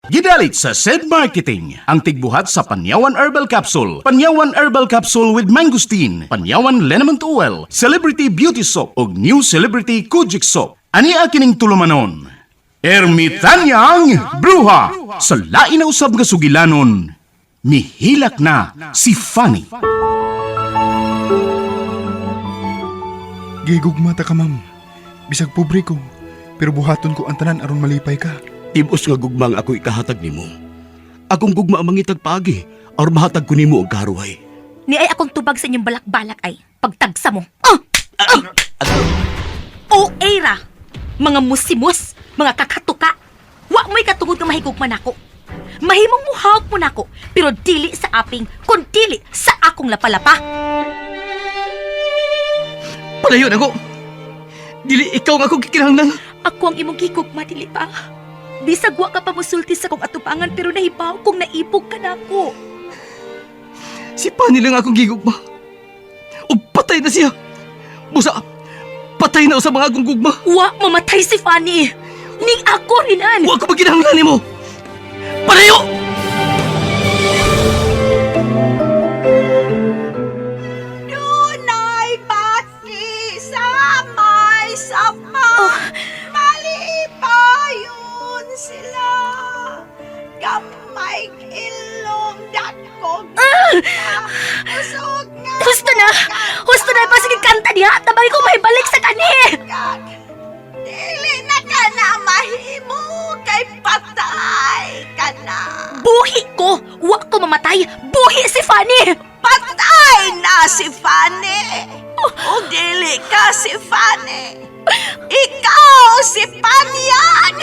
Gidalit sa SED Marketing, ang tigbuhat sa Panyawan Herbal Capsule, Panyawan Herbal Capsule with Mangosteen, Panyawan Liniment Oil, Celebrity Beauty Soap, ug New Celebrity Kojic Soap. Ani kining tulumanon. Ermitanyang Bruha! Sa lain na usab nga sugilanon, mihilak na si Fanny. Gigugmata ka, ma'am. Bisag pobre ko, pero buhaton ko ang tanan aron malipay ka. Tibos nga gugmang ako ikahatag nimo. Akong gugma ang mangitag pagi, or mahatag ko nimo og karuhay. Ni ay akong tubag sa inyong balak-balak ay pagtagsa mo. O era! Mga musimus, mga kakatuka. Wa mo'y katungod nga mahigugman ako. Mahimong muhawak mo nako, pero dili sa aping, kun dili sa akong lapalapa. Palayon ako! Dili ikaw nga akong kikinahanglan. Ako ang imong gigugma, dili pa. Bisag wa ka pa musulti sa kong atubangan, pero nahibaw kong naipog ka nako. Si Pani lang akong gigugma. O patay na siya. Busa, patay na sa mga akong gugma. Wa mamatay si Fanny. Ning ako rinan. Wa ko maginahanglan nimo. Palayo! Dunay bati sa may sapa. Malipayon sila. Gamay ilong dakog. Usog nga. Husto na! Husto na! Pasig kanta niya! Tabay ko mahibalik sa kani! Dili na ka na mahimo kay patay ka na. Buhi ko! Wa ko mamatay! Buhi si Fanny! Patay na si Fanny. O dili ka si Fanny. Ikaw si Panyan.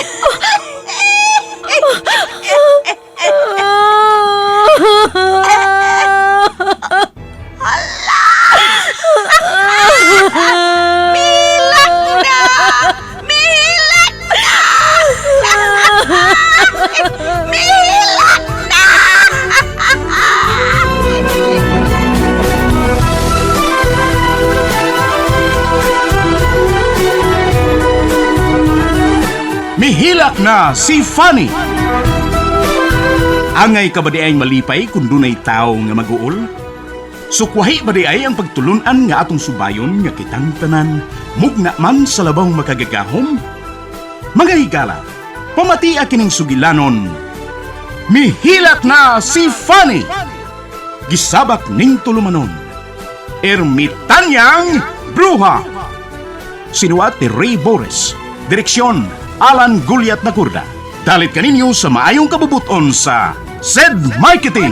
Hala! Milak na! Milak na! Milak na! Mihilak na si Fanny. Angay ka ba di ay malipay kung dunay tao nga mag-uol? Sukwahi ba di ay ang pagtulunan nga atong subayon nga kitang tanan, mugna man sa labang makagagahom? Mga higala, pamati kining sugilanon. Mihilak na si Fanny. Gisabak ning tulumanon. Ermitanyang Bruha. Sinuat ni Ray Boris. Direksyon Alan Gulyat Nagurda. Dalit kaninyo sa maayong kabubuton sa SED Marketing.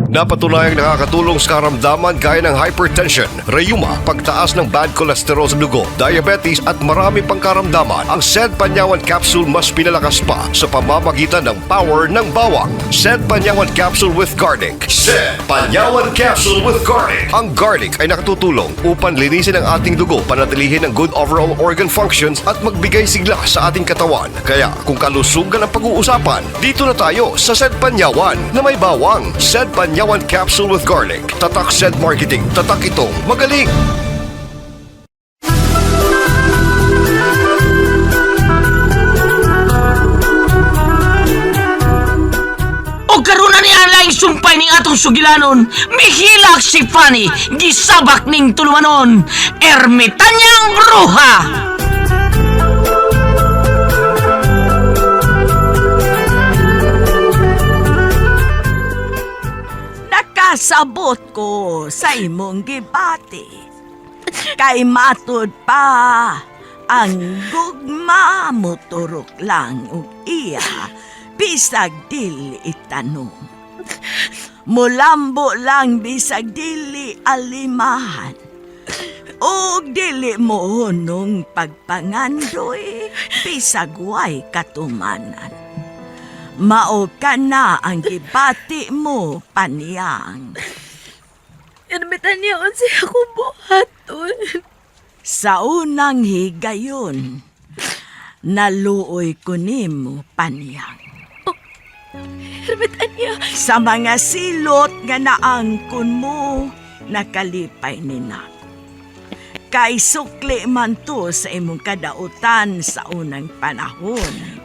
Napatunayang nakakatulong sa karamdaman gaya ng hypertension, rheuma, pagtaas ng bad cholesterol sa dugo, diabetes at marami pang karamdaman. Ang SED Panyawan Capsule mas pinalakas pa sa pamamagitan ng power ng bawang. SED Panyawan Capsule with Garlic. SED Panyawan Capsule with Garlic. Ang garlic ay nakatutulong upang linisin ang ating dugo, panatilihin ang good overall organ functions at magbigay sigla sa ating katawan. Kaya kung kalusugan ang pag-uusapan, dito na tayo sa SED Panyawan na may bawang. SED Panyawan Capsule with Garlic. Tatak SED Marketing. Tatak itong magaling. O karon ni laing sumpay ning atong sugilanon, mihilak si Fanny, gisabak ning tulumanon, Ermitanyang Bruha. Nakasabot ko sa imong gibati. Kay matud pa ang gugma mo turok lang ug iya bisag dili itanong. Mulambo lang bisag dili alimahan. O dili mo nung pagpangandoy bisag way katumanan. Mao ka na ang gibati mo, Panyang. Ermitanya, unsi ako buhaton. Sa unang higayon, naluoy ko nimo, Panyang. Ermitanya, Sa mga silot nga naangkon mo, nakalipay ni Nako. Kay sukli man to sa imong kadautan sa unang panahon.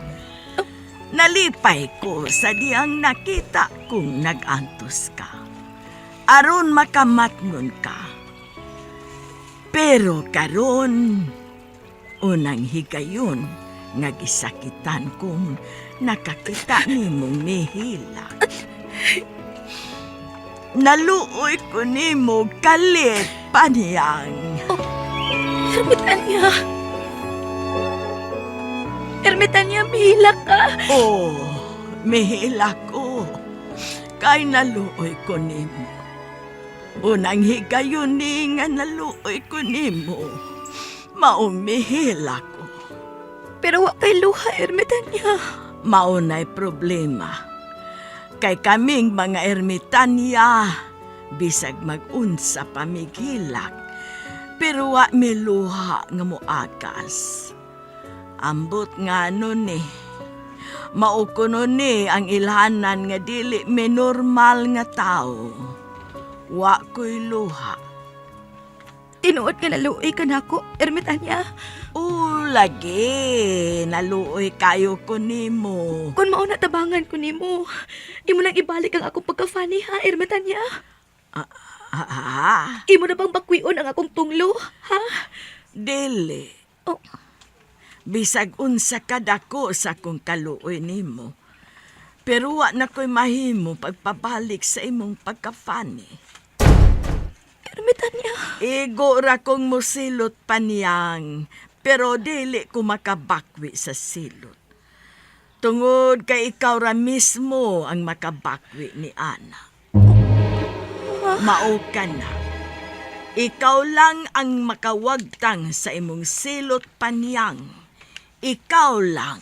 Nalipay ko sa diyang nakita kung nag-antos ka. Aron makamatngon ka. Pero karon, unang higayon, nga gisakitan kong nakakita nimong nihilak. Naluoy ko nimo kalit, Panyang. Ermitanya! Ermitanya, mihilak ka! Oh, mihilak ko. Kay naluoy ko nimo. Unang higayon ni nga naluoy ko nimo. Maong mihilak ko. Pero wa kay luha, Ermitanya. Maunay problema. Kay kaming mga ermitanya, bisag mag-unsa pamigilak, pero wa miluha nga moagas. Ambot nga nun maukuno ni ang ilhanan nga dili mi normal nga tao. Wa ko'y luha. Tinuod nga naluoy ka nako, Ermitanya. Lagi, naluoy kayo ko nimo. Kung mauna tabangan ko nimo, imo nang ibalik ang akong pagka-funny ha, Ermitanya. Imo na bang bakwion ang akong tunglo, ha? Dili. Oh, Bisag unsa kadako sa kong kaluoy nimo. Pero wa na ko'y mahimo pagpabalik sa imong pagka-funny. Ermitanya. Igo ra kong musilot, Panyang, pero dili ko makabakwi sa silot. Tungod kay ikaw ra mismo ang makabakwi ni Ana. Mao ka na. Ikaw lang ang makawagtang sa imong silot, Panyang. Ikaw lang.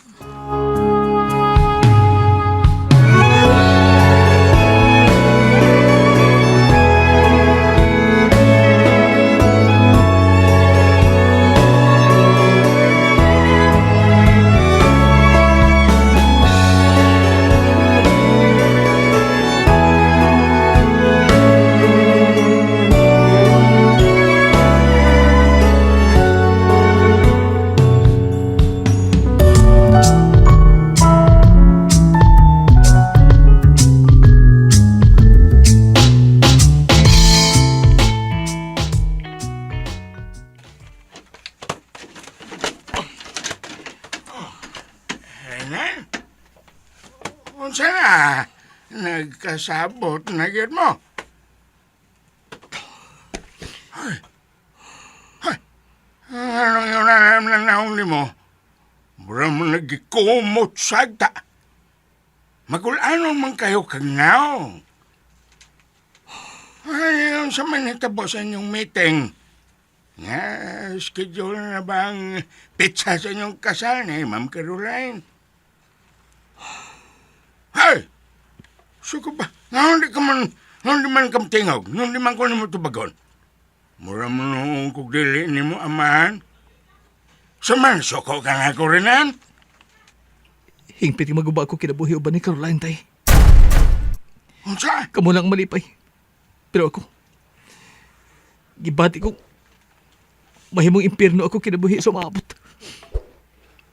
Unsa na? Nagkasabot na gyud mo. Anong yung nananaong ni mo? Mura mo nagikumot sagta. Magulanon man kayo kagnaw. Ayun sa manitabo sa inyong meeting. Nga, schedule na ba ang pizza sa inyong kasal ni Ma'am Caroline? Hay! Suko ba? Nga hindi man kam tingog. Hindi man ko ni mo tubagon. Mura mo nung kugdili ni mo amahan. Saman, suko ka nga ko rinan. Hingpit yung maguba ko kinabuhi o ba ni Caroline, tay? Unsa? Kamu lang malipay. Pero ako, gibati ko, mahimong impyerno ako kinabuhi sa maabot.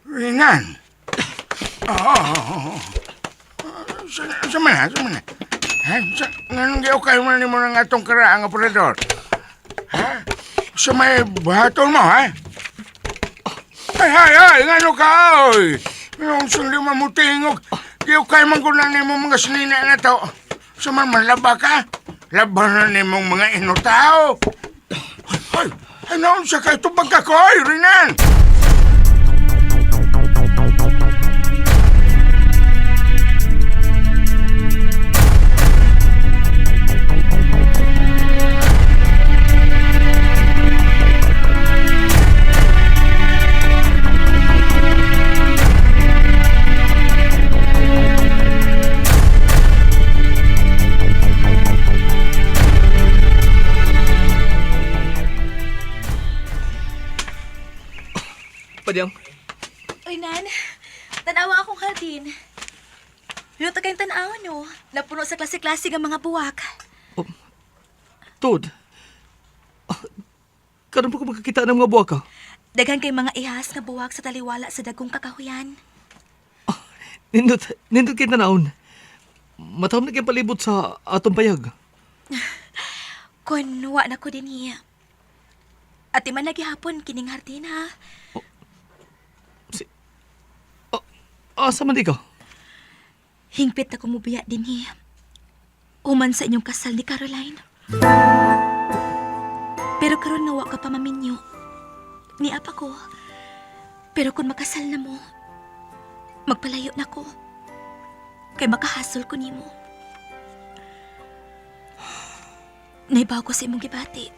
Rinan? Oo. Sama na. Ha? Nganong giukay mo ni mo ng atong karaang operador? Ha? Sa may buhaton mo, ha? Ay, ngano ka, oy? Yung sundi mamutingog, giukay man ko na ni mo mga sinina na to. Sa man malaba ka? Laban na ni mong mga inutao. Ay, ano sa kayo ito pagkakoy, Rinan? Padyang, Uy, Nan. Tanawa akong hardin. Luto kayong tanawan, no? Napuno sa klase-klase ng mga buwak. Tod, karon pa ko makakita ng mga buwak ka. Daghan kay mga ihas nga buwak sa taliwala sa dagkong kakahuyan. Nindot kay tanawon. Matawag na kay palibot sa atong payag. Kun wa na ko din iya. At man naghihapon kining hardina. Asa man di ka? Hingpit ako mubiya din iya. Human sa inyong kasal ni Caroline. Pero karon nawa ka pa maminyo. Ni apa ko. Pero kung makasal na mo, magpalayo na ko. Kay makahasol ko nimo. Naibaw ko sa imong gibati.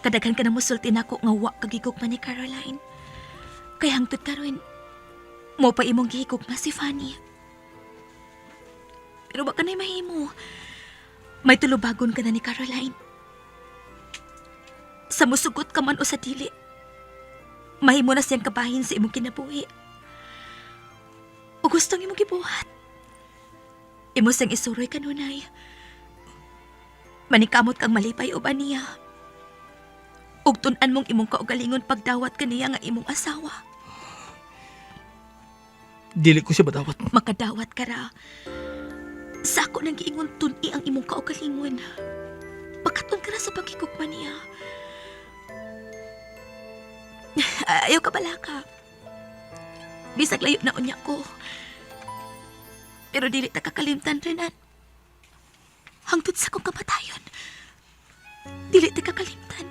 Kadaghan ka na musulti na ko nga wa kagigugma ni Caroline. Kay hangtod karon, mo pa imong gihigugma si Fanny. Pero baka na'y mahimo. May tulubagon ka na ni Caroline. Sa musugot ka man o sa dili, mahimo na siyang kabahin sa imong kinabuhi. O gustong imong gibuhat. Imo siyang isuroy kanunay. Manikamot kang malipay o ba niya. Ug tun-an mong imong kaugalingon pagdawat kaniya nga imong asawa. Dili ko siya madawat. Makadawat ka ra. Sa ako nang giingon tun-i ang imong kaugalingon. Pagkaton ka ra sa pagkikugma niya. Ayaw ka bala ka. Bisag layo na unya ko. Pero dili ta kakalimtan Renan. Hangtod sa kong kamatayon. Dili ta kakalimtan.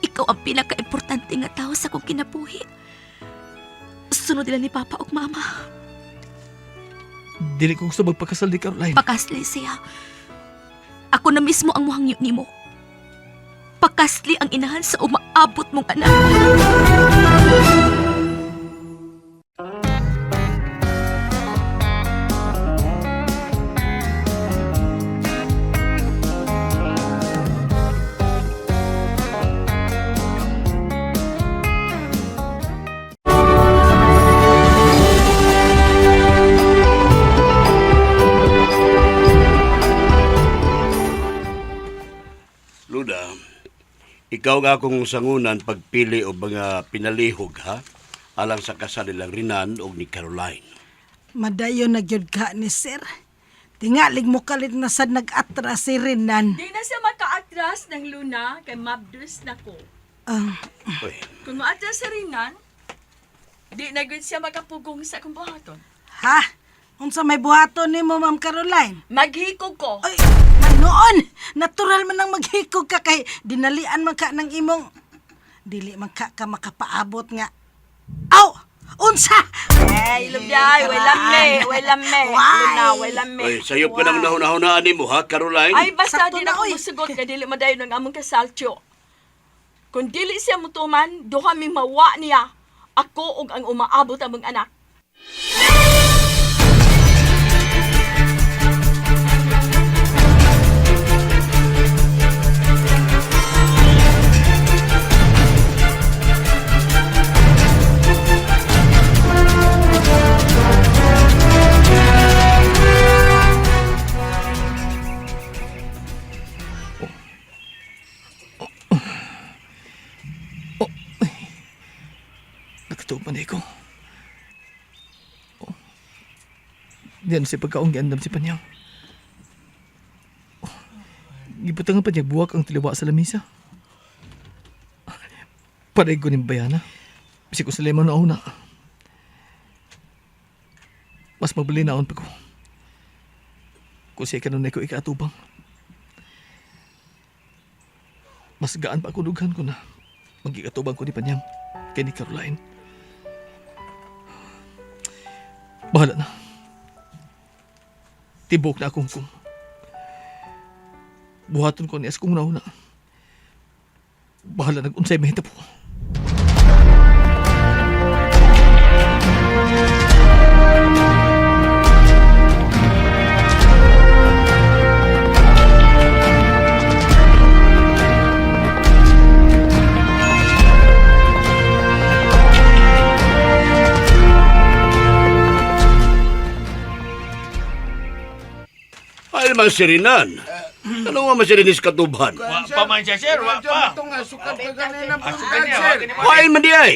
Ikaw ang pinaka-importante nga tao sa kong kinabuhi. Sunod nila ni Papa ug Mama. Dili ko gusto magpakasal ni Caroline. Pakasli siya. Ako na mismo ang muhangyo nimo. Pakasli ang inahan sa umaabot mong anak. Luda, ikaw nga akong sangunan pagpili o mga pinalihog, ha? Alang sa kasal nilang Rinan o ni Caroline. Madayon na gyud ka ni sir. Tingalig mo kalit na sad nag-atras si Renan. Di na siya maka-atras ng Luna kay mabdus na ko. Uy, Kung maatras sa Rinan, di na gud siya makapugong sa akong buhaton. Ha? Unsa may buhaton ni mo, Ma'am Caroline? Maghikog ko. Ay, may noon. Natural man ang maghikog ka kay dinalian man ka ng imong... Dili man ka makapaabot nga. Aw! Unsa? Ay, lubday, way lame. Luna, way lame. uy, sayop ka ng nahunahunaan mo, ha, Caroline? Ay, basta Sakto di na, na ako oy. musugot kay dili madayon ng among kasaltyo. Kung dili siya mutuman, duha mi mawa niya. Ako ug ang umaabot among anak. Nakatuog man ko. Diyan si pagkaong giandam si Panyang. Gibutangan pa niya buwak ang tiliwa sa lamisa. Paray ko ng bayana. Bisi ko sa lemon na una. Mas mabali naon pa ko. Kung siya kanunay ko ikaatubang. Mas gaan pa ako dughan ko na magikatubang ko ni Panyang kay ni Caroline. Bahala na. Tibok na akong kung buhaton ko ni as kung nauna. Bahala nag-unsay mahita po. Ay, naman si Rinan. Ano nga masilinis katuban? Wa pa man siya, sir. Wa pa. Ito nga, sukat ka ganina po, sir. Wain man di ay.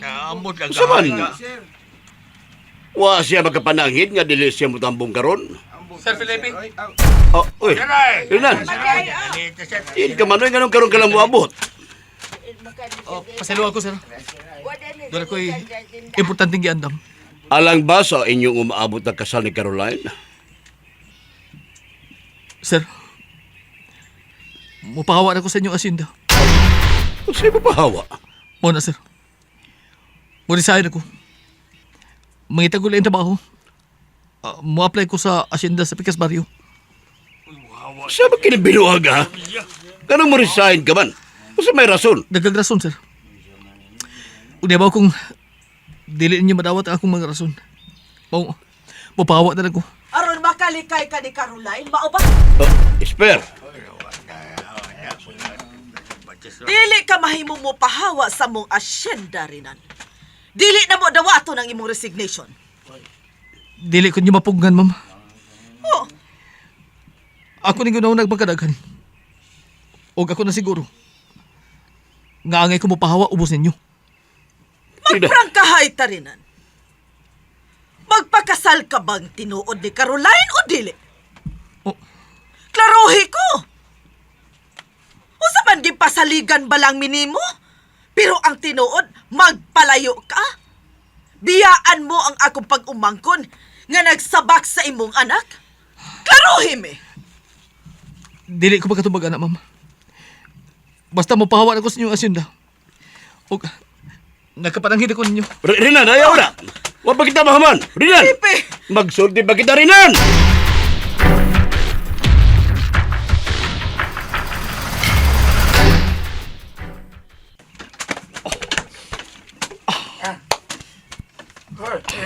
Naambot lang Sa man? sir. Wa siya magkapananghin nga dili siya mutambong karon. Sir Felipe. Oh, uy. Rinan. In ka man ganun karon ka lang moabot. Oh, pasiluan ko, sir. Doon ako'y importanteng giandam. Alang ba sa inyong umaabot na kasal ni Caroline? Sir, mupahawa na ko sa inyong asinda. Sa'yo pa pahawa? Muna, sir. Murisahin ako. Mangitag ko lang yung trabaho. Mo-apply ko sa asyenda sa Picas Barrio. Sa ba kinibinuhag ha? Ganun mo resign ka man? Kasi may rason. Daghang rason, sir. Unya ba kung dili ninyo madawat ang akong mga rason. Mupahawa na lang ko. Aron makalikay ka ni Caroline, mao ba? Oh, Esper. Dili ka mahimong mo pahawa sa mong asyenda rinan. Dili na mo dawato ng imong resignation. Dili ko niyo mapugnan, ma'am. Oh, Ako ning ganaw nagpagkadaghan. O ako na siguro. Nga angay ko mupahawa, ubos ninyo. magprangkahay ta rinan. Magpakasal ka bang tinuod ni Caroline o dili? Oh. Klarohi ko. Usa man di pasaligan ba lang minimo? Pero ang tinuod, magpalayo ka. Biyaan mo ang akong pag-umangkon nga nagsabak sa imong anak. Klarohi me. Dili ko magkatubag anak, ma'am. Basta mupahawa na ko sa inyong asyenda. O, nagkapananghid ako ninyo. Rinan, ayaw na. Huwag ba kita mahaman? Rinan! Pipe! Magsulti ba kita, Rinan?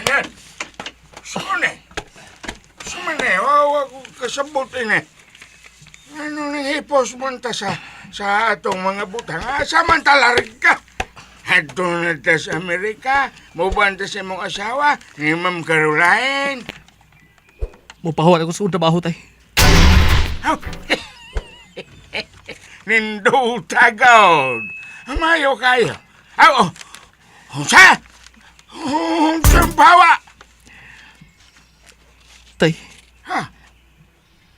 Yan. Sumane. Sumane. Wawa ko kasabot ini. Ano nang hipos mo ta sa atong mga butang? Samantala rin ka. Hadto na ta sa Amerika. Mubanta sa imong asawa ni Ma'am Caroline. Mupahawa na ko sa trabaho, tay. Aw. Nindo tagaw. Amayo kayo. Aw. Unsa? Unsa bawa? Tay, Ha?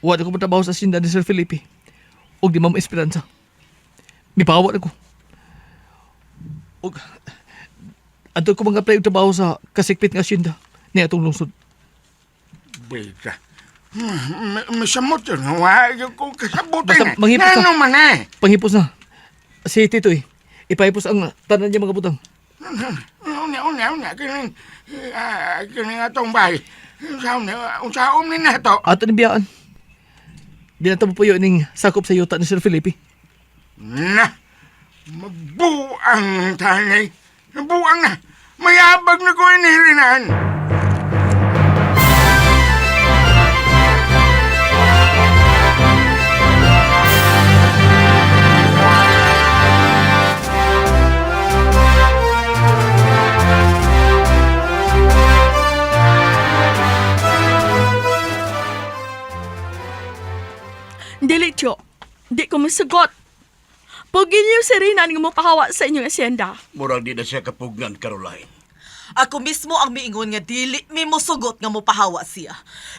wala ko trabaho sa asyenda ni Sir Felipe. O di Ma'am Esperanza. Mipahawa na ko. O, ato ko mga apply og trabaho sa kasikpit nga asyenda ni atong lungsod. Beta. Masamot yun. Huwag ko kasabutin. Basta manghipos ka. Ano man eh. Panghipos na. Si Tito ipahipos ang tanan niya mga butang. Unya. Kining atong bahay. Unsaon ni nato. Ato ni biyaan. Di na tapupuyo ning sakop sa yuta ni Sir Felipe. Na. Mabuang tanay. Mabuang na. Mayabag na ko inihirinan. Dili, Tio. Di ko masagot. Pugin niyo si Rinan nga mopahawa sa inyong asyenda. Murag di na siya kapugnan, Caroline. Ako mismo ang miingon nga dili mi mo sugot nga mopahawa siya.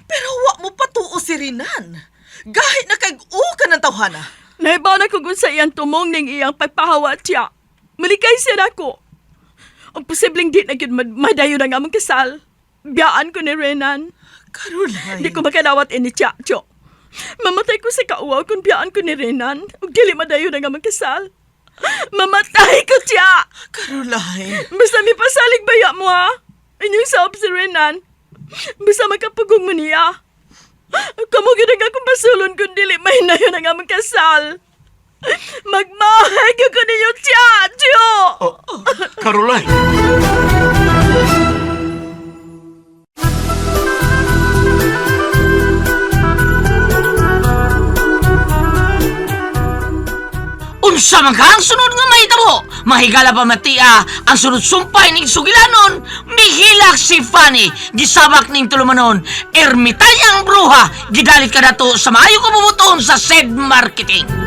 Pero wa mo patuo si Rinan. Gahit na kay ka ng tawhana. Naibaw na ko kung sa iyang tumong ning iyang pagpahawa, Tia. Malikay siya ako. Ang posibleng di na yun madayo na nga mong kasal. Biyaan ko ni Renan. Caroline. Di ko makadawat ini, Tia, Tio. Mamatay ko sa kauwaw kung biyaan ko ni Renan. Ug dili madayo na nga magkasal. Mamatay ko, Tia! Caroline. Basta may pasalig baya mo, ha? Inyong saop si Renan. Basta magkapugong mo niya. Kamugin na nga kung pasulon kung dili mahinayo na nga magkasal. Magmahay ko ninyo, Tia! Tio! Caroline! Unsa man ka ang sunod nga mahitabo? mahigala pa matia ang sunod sumpay ning sugilanon, mihilak si Fanny, gisabak ning tulumanon, ermitanyang bruha, gidalit ka dato sa maayo kabubuton sa said marketing.